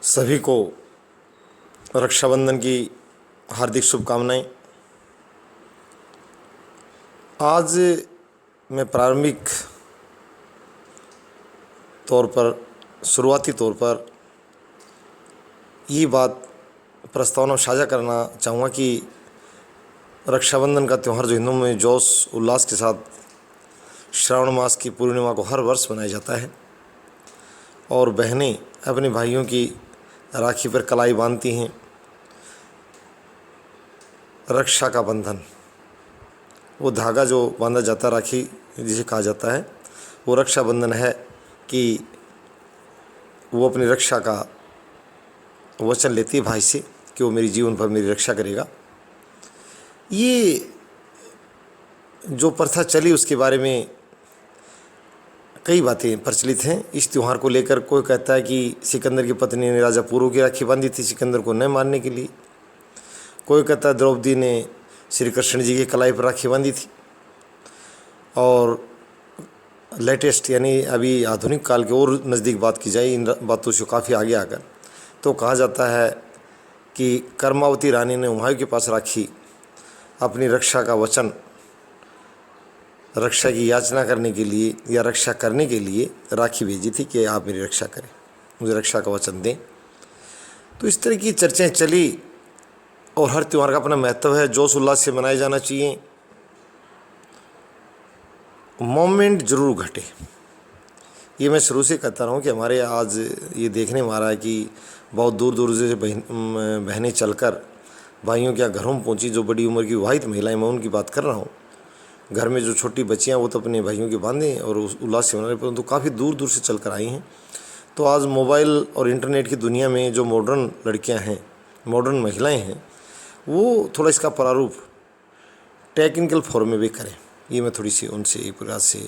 सभी को रक्षाबंधन की हार्दिक शुभकामनाएं। आज मैं प्रारंभिक तौर पर शुरुआती तौर पर ये बात प्रस्तावना साझा करना चाहूँगा कि रक्षाबंधन का त्यौहार जो हिंदुओं में जोश उल्लास के साथ श्रावण मास की पूर्णिमा को हर वर्ष मनाया जाता है और बहनें अपने भाइयों की राखी पर कलाई बांधती हैं। रक्षा का बंधन, वो धागा जो बांधा जाता है, राखी जिसे कहा जाता है, वो रक्षा बंधन है कि वो अपनी रक्षा का वचन लेती है भाई से कि वो मेरी जीवन भर मेरी रक्षा करेगा। ये जो प्रथा चली उसके बारे में कई बातें प्रचलित हैं। इस त्यौहार को लेकर कोई कहता है कि सिकंदर की पत्नी ने राजा पुरु की राखी बांधी थी सिकंदर को न मारने के लिए। कोई कहता है द्रौपदी ने श्री कृष्ण जी की कलाई पर राखी बांधी थी। और लेटेस्ट यानी अभी आधुनिक काल के और नज़दीक बात की जाए, इन बातों से काफ़ी आगे आकर, तो कहा जाता है कि कर्मावती रानी ने हुमायूं के पास राखी अपनी रक्षा का वचन, रक्षा की याचना करने के लिए या रक्षा करने के लिए राखी भेजी थी कि आप मेरी रक्षा करें, मुझे रक्षा का वचन दें। तो इस तरह की चर्चाएं चली और हर त्यौहार का अपना महत्व है, जोश उल्लास से मनाया जाना चाहिए। मोमेंट ज़रूर घटे, ये मैं शुरू से कहता रहा हूँ कि हमारे आज ये देखने में आ रहा है कि बहुत दूर दूर से बहनें चलकर भाइयों के घरों में पहुँची। जो बड़ी उम्र की विवाहित महिलाएं, मैं उनकी बात कर रहा हूँ। घर में जो छोटी बच्चियाँ वो तो अपने भाइयों के बांधें और उल्लास से मना रहे, परंतु काफ़ी दूर दूर से चलकर आई हैं। तो आज मोबाइल और इंटरनेट की दुनिया में जो मॉडर्न लड़कियाँ हैं, मॉडर्न महिलाएँ हैं, वो थोड़ा इसका प्रारूप टेक्निकल फॉर्म में भी करें। ये मैं थोड़ी सी उनसे एक प्रकार से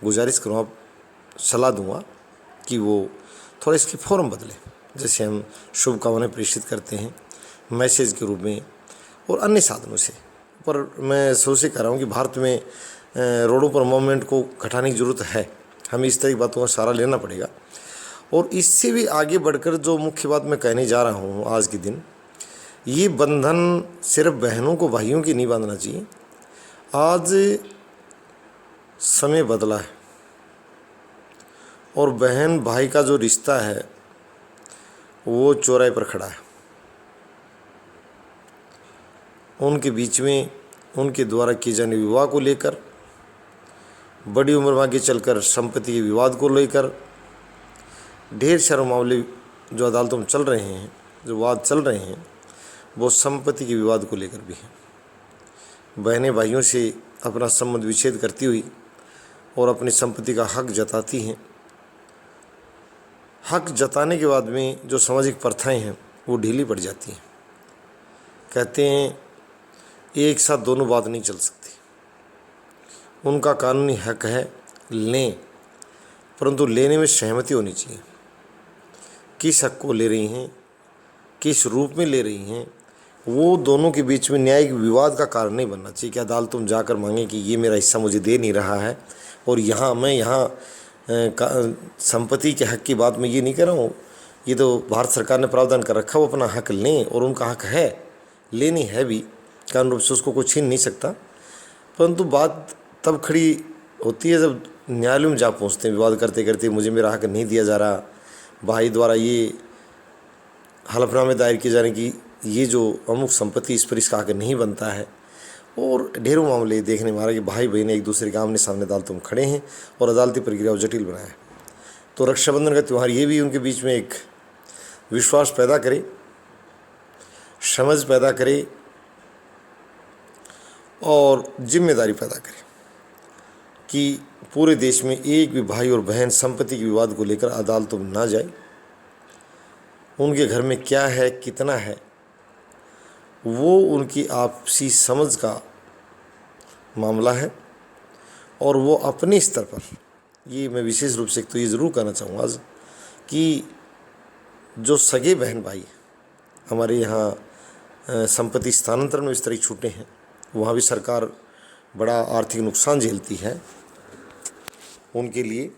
गुजारिश करूँगा, सलाह दूँगा कि वो थोड़ा इसकी फॉर्म बदलें। जैसे हम शुभकामनाएं प्रेषित करते हैं मैसेज के रूप में और अन्य साधनों से। पर मैं शुरू से कह रहा हूँ कि भारत में रोडों पर मोमेंट को घटाने की ज़रूरत है। हमें इस तरह की बातों का सहारा लेना पड़ेगा। और इससे भी आगे बढ़कर जो मुख्य बात मैं कहने जा रहा हूँ आज के दिन, ये बंधन सिर्फ बहनों को भाइयों की नहीं बांधना चाहिए। आज समय बदला है और बहन भाई का जो रिश्ता है वो चौराहे पर खड़ा है। उनके बीच में उनके द्वारा किए जाने विवाह को लेकर, बड़ी उम्र में आगे चलकर संपत्ति के विवाद को लेकर ढेर सारे मामले जो अदालतों में चल रहे हैं, जो वाद चल रहे हैं, वो संपत्ति के विवाद को लेकर भी हैं। बहनें भाइयों से अपना संबंध विच्छेद करती हुई और अपनी संपत्ति का हक जताती हैं। हक जताने के बाद में जो सामाजिक प्रथाएं हैं वो ढीली पड़ जाती हैं। कहते हैं एक साथ दोनों बात नहीं चल सकती। उनका कानूनी हक है लें, परंतु लेने में सहमति होनी चाहिए। किस हक को ले रही हैं, किस रूप में ले रही हैं, वो दोनों के बीच में न्यायिक विवाद का कारण नहीं बनना चाहिए कि अदालत में जाकर मांगे कि ये मेरा हिस्सा मुझे दे नहीं रहा है और यहाँ संपत्ति के हक की बात मैं ये नहीं कर रहा हूँ। ये तो भारत सरकार ने प्रावधान कर रखा, वो अपना हक लें और उनका हक है, लेनी है भी, कानून रूप से उसको कोई छीन नहीं सकता। परंतु बात तब खड़ी होती है जब न्यायालय में जा पहुँचते हैं विवाद करते करते, मुझे मेरा हक नहीं दिया जा रहा, भाई द्वारा ये हलफनामे दायर किए जाने की ये जो अमुक संपत्ति इस पर इसका हक नहीं बनता है। और ढेरों मामले देखने में आ रहा है कि भाई बहन एक दूसरे के आमने सामने अदालतों में खड़े हैं और अदालती प्रक्रिया को जटिल बनाया है। तो रक्षाबंधन का त्यौहार ये भी उनके बीच में एक विश्वास पैदा करे, समझ पैदा करे और जिम्मेदारी पैदा करे कि पूरे देश में एक भी भाई और बहन संपत्ति के विवाद को लेकर अदालतों में ना जाए। उनके घर में क्या है, कितना है, वो उनकी आपसी समझ का मामला है। और वो अपने स्तर पर, ये मैं विशेष रूप से तो ये ज़रूर कहना चाहूँगा आज कि जो सगे बहन भाई हमारे यहाँ संपत्ति स्थानांतरण में इस तरह की छूटें हैं, वहाँ भी सरकार बड़ा आर्थिक नुकसान झेलती है उनके लिए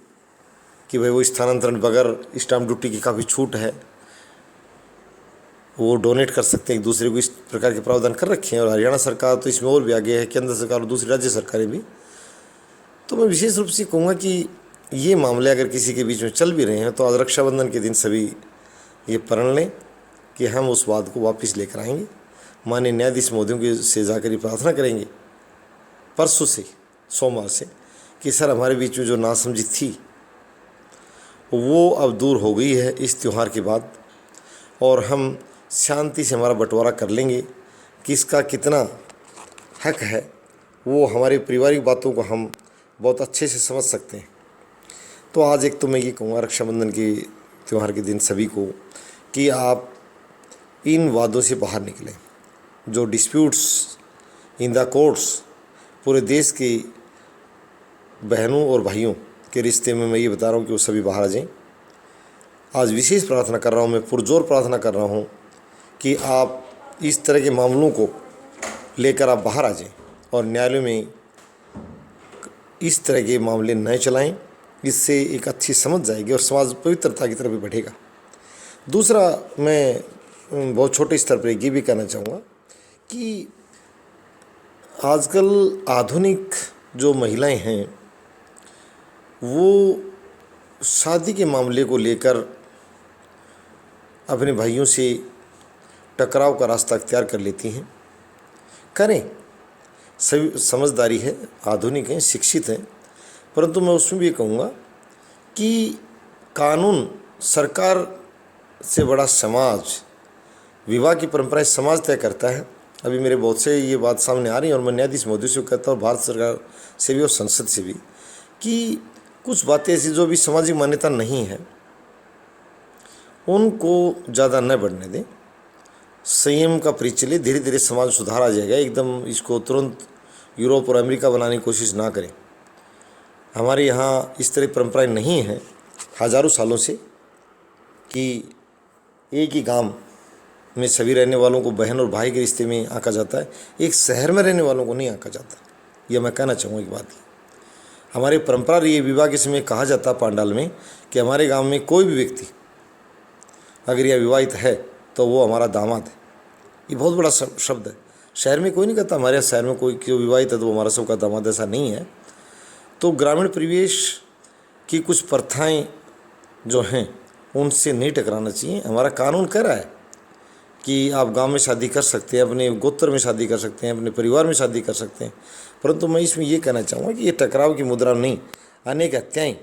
कि भाई वो स्थानांतरण बगैर स्टाम्प ड्यूटी की काफ़ी छूट है, वो डोनेट कर सकते हैं एक दूसरे को, इस प्रकार के प्रावधान कर रखे हैं। और हरियाणा सरकार तो इसमें और भी आगे है, केंद्र सरकार और दूसरी राज्य सरकारें भी। तो मैं विशेष रूप से कहूँगा कि ये मामले अगर किसी के बीच में चल भी रहे हैं तो आज रक्षाबंधन के दिन सभी ये प्रण लें कि हम उस बात को वापस लेकर आएंगे। माननीय न्यायाधीश महोदयों के से जाकर ये प्रार्थना करेंगे परसों से, सोमवार से, कि सर हमारे बीच में जो नासमझी थी वो अब दूर हो गई है इस त्यौहार के बाद, और हम शांति से हमारा बंटवारा कर लेंगे। किसका कितना हक है वो हमारी पारिवारिक बातों को हम बहुत अच्छे से समझ सकते हैं। तो आज एक तो मैं ये कहूँगा रक्षाबंधन के त्यौहार के दिन सभी को कि आप इन वादों से बाहर निकलें। जो डिस्प्यूट्स इन द कोर्ट्स पूरे देश की बहनों और भाइयों के रिश्ते में, मैं ये बता रहा हूँ कि वो सभी बाहर आ जाएं। आज विशेष प्रार्थना कर रहा हूँ, मैं पुरजोर प्रार्थना कर रहा हूँ कि आप इस तरह के मामलों को लेकर आप बाहर आ जाएं और न्यायालय में इस तरह के मामले न चलाएं। इससे एक अच्छी समझ जाएगी और समाज पवित्रता की तरफ भी बढ़ेगा। दूसरा, मैं बहुत छोटे स्तर पर ये भी कहना चाहूँगा कि आजकल आधुनिक जो महिलाएं हैं वो शादी के मामले को लेकर अपने भाइयों से टकराव का रास्ता अख्तियार कर लेती हैं। करें, सभी समझदारी है, आधुनिक हैं, शिक्षित हैं, परंतु मैं उसमें भी ये कहूँगा कि कानून, सरकार से बड़ा समाज, विवाह की परंपराएं समाज तय करता है। अभी मेरे बहुत से ये बात सामने आ रही है और मैं न्यायाधीश महोदय से कहता हूँ, भारत सरकार से भी और संसद से भी, कि कुछ बातें ऐसी जो भी सामाजिक मान्यता नहीं है उनको ज़्यादा न बढ़ने दें। संयम का परिचय ले, धीरे धीरे समाज सुधार आ जाएगा। एकदम इसको तुरंत यूरोप और अमेरिका बनाने की कोशिश ना करें। हमारे यहाँ इस तरह परंपराएं नहीं हैं हज़ारों सालों से कि एक ही गांव में सभी रहने वालों को बहन और भाई के रिश्ते में आंका जाता है, एक शहर में रहने वालों को नहीं आंका जाता। यह मैं कहना चाहूँगा एक बात। हमारी परंपरा रही है, विवाह के समय कहा जाता पांडाल में कि हमारे गांव में कोई भी व्यक्ति अगर यह विवाहित है तो वो हमारा दामाद है। ये बहुत बड़ा शब्द है। शहर में कोई नहीं कहता हमारे यहाँ शहर में कोई क्यों विवाहित है तो वो हमारा सबका दामाद, ऐसा नहीं है। तो ग्रामीण परिवेश की कुछ प्रथाएं जो हैं उनसे नहीं टकराना चाहिए। हमारा कानून कह रहा है कि आप गांव में शादी कर सकते हैं, अपने गोत्र में शादी कर सकते हैं, अपने परिवार में शादी कर सकते हैं, परंतु मैं इसमें ये कहना चाहूँगा कि ये टकराव की मुद्रा नहीं। अनेक हत्याएँ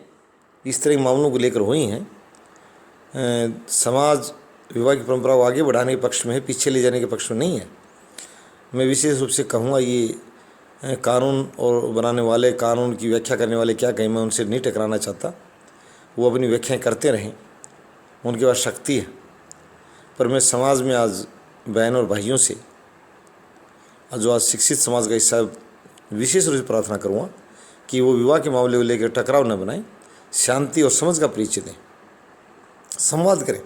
इस तरह के मामलों को लेकर हुई हैं। समाज विवाह की परंपरा को आगे बढ़ाने के पक्ष में है, पीछे ले जाने के पक्ष में नहीं है। मैं विशेष रूप से कहूँगा ये कानून और बनाने वाले, कानून की व्याख्या करने वाले क्या कहें, मैं उनसे नहीं टकराना चाहता। वो अपनी व्याख्याएँ करते रहें, उनके पास शक्ति है। पर मैं समाज में आज बहन और भाइयों से, जो आज शिक्षित समाज का हिस्सा, विशेष रूप से प्रार्थना करूँगा कि वो विवाह के मामले को लेकर टकराव न बनाएं, शांति और समझ का परिचय दें, संवाद करें।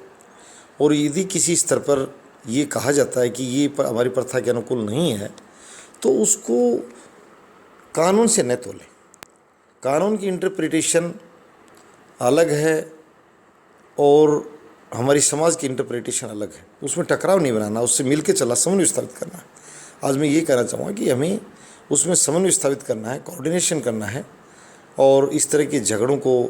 और यदि किसी स्तर पर ये कहा जाता है कि ये हमारी प्रथा के अनुकूल नहीं है तो उसको कानून से न तोलें। कानून की इंटरप्रिटेशन अलग है और हमारी समाज की इंटरप्रिटेशन अलग है। उसमें टकराव नहीं बनाना, उससे मिलकर चला, समन्वय स्थापित करना है। आज मैं ये कहना चाहूँगा कि हमें उसमें समन्वय स्थापित करना है, कोऑर्डिनेशन करना है और इस तरह के झगड़ों को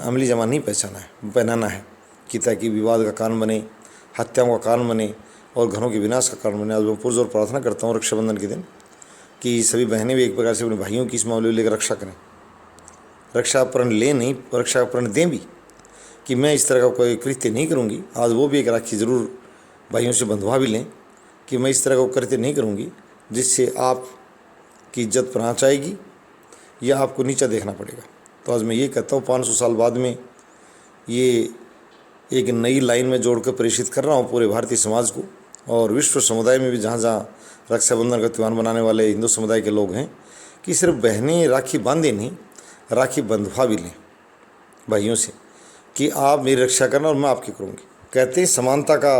अमली जमा नहीं पहनाना है कि ताकि विवाद का कारण बने, हत्याओं का कारण बने और घरों के विनाश का कारण बने। आज मैं पुरजोर प्रार्थना करता हूँ रक्षाबंधन के दिन कि सभी बहनें भी एक प्रकार से अपने भाइयों की इस मामले को लेकर रक्षा करें। रक्षा प्रण लें नहीं, रक्षा प्रण दें भी कि मैं इस तरह का कोई कृत्य नहीं करूँगी। आज वो भी एक राखी ज़रूर भाइयों से बंधवा भी लें कि मैं इस तरह का कृत्य नहीं करूँगी जिससे आपकी इज्जत पर आँच आएगी या आपको नीचा देखना पड़ेगा। तो आज मैं ये कहता हूँ 500 साल बाद में ये एक नई लाइन में जोड़कर प्रेषित कर रहा हूँ पूरे भारतीय समाज को और विश्व समुदाय में भी, जहाँ जहाँ रक्षाबंधन का त्यौहार मनाने वाले हिंदू समुदाय के लोग हैं, कि सिर्फ बहनें राखी बांधे नहीं, राखी बंधवा भी लें भाइयों से कि आप मेरी रक्षा करना और मैं आपकी करूँगी। कहते हैं समानता का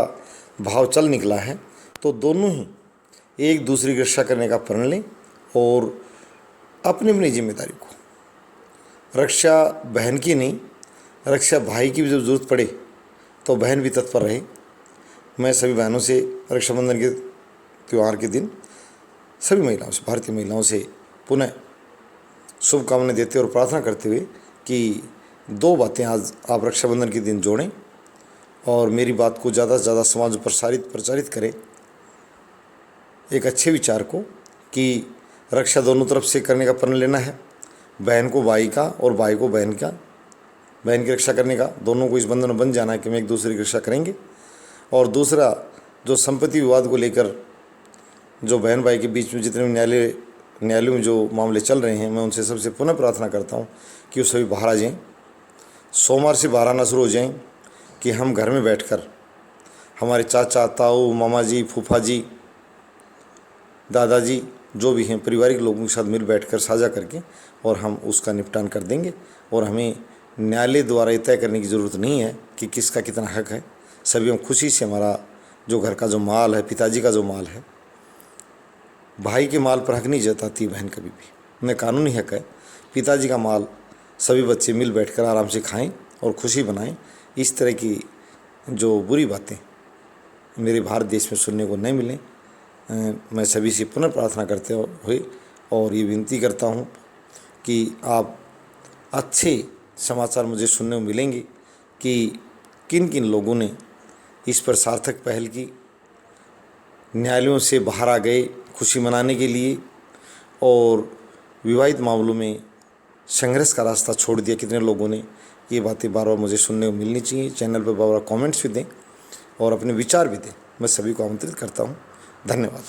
भाव चल निकला है तो दोनों ही एक दूसरे की रक्षा करने का प्रण लें और अपनी अपनी जिम्मेदारी को, रक्षा बहन की नहीं, रक्षा भाई की भी जब ज़रूरत पड़े तो बहन भी तत्पर रहे। मैं सभी बहनों से रक्षाबंधन के त्यौहार के दिन सभी महिलाओं से, भारतीय महिलाओं से पुनः शुभकामनाएं देते और प्रार्थना करते हुए कि 2 बातें आज आप रक्षाबंधन के दिन जोड़ें और मेरी बात को ज़्यादा से ज़्यादा समाज में प्रचारित करें, एक अच्छे विचार को कि रक्षा दोनों तरफ से करने का प्रण लेना है, बहन को भाई का और भाई को बहन का, बहन की रक्षा करने का, दोनों को इस बंधन में बंध जाना है कि हम एक दूसरे की रक्षा करेंगे। और दूसरा, जो संपत्ति विवाद को लेकर जो बहन भाई के बीच में जितने न्यायालयों में जो मामले चल रहे हैं, मैं उनसे सबसे पुनः प्रार्थना करता हूँ कि वो सभी बाहर आ जाएँ, सोमवार से बाहर आना शुरू हो जाएँ, कि हम घर में बैठकर हमारे चाचा, ताऊ, मामा जी, फूफा जी, दादाजी जो भी हैं पारिवारिक लोगों के साथ मिल बैठकर साझा करके और हम उसका निपटान कर देंगे। और हमें न्यायालय द्वारा ये तय करने की ज़रूरत नहीं है कि किसका कितना हक है। सभी हम खुशी से हमारा जो घर का जो माल है, पिताजी का जो माल है, भाई के माल पर हक नहीं जताती बहन कभी भी, उन्हें कानूनी हक है। पिताजी का माल सभी बच्चे मिल बैठकर आराम से खाएं और खुशी बनाएं। इस तरह की जो बुरी बातें मेरे भारत देश में सुनने को नहीं मिलें, मैं सभी से पुनः प्रार्थना करते हुए और ये विनती करता हूँ कि आप अच्छे समाचार मुझे सुनने को मिलेंगे कि किन किन लोगों ने इस पर सार्थक पहल की, न्यायालयों से बाहर आ गए खुशी मनाने के लिए और विवाहित मामलों में संघर्ष का रास्ता छोड़ दिया कितने लोगों ने। ये बातें बार बार मुझे सुनने को मिलनी चाहिए। चैनल पर बार बार कमेंट्स भी दें और अपने विचार भी दें। मैं सभी को आमंत्रित करता हूँ। धन्यवाद।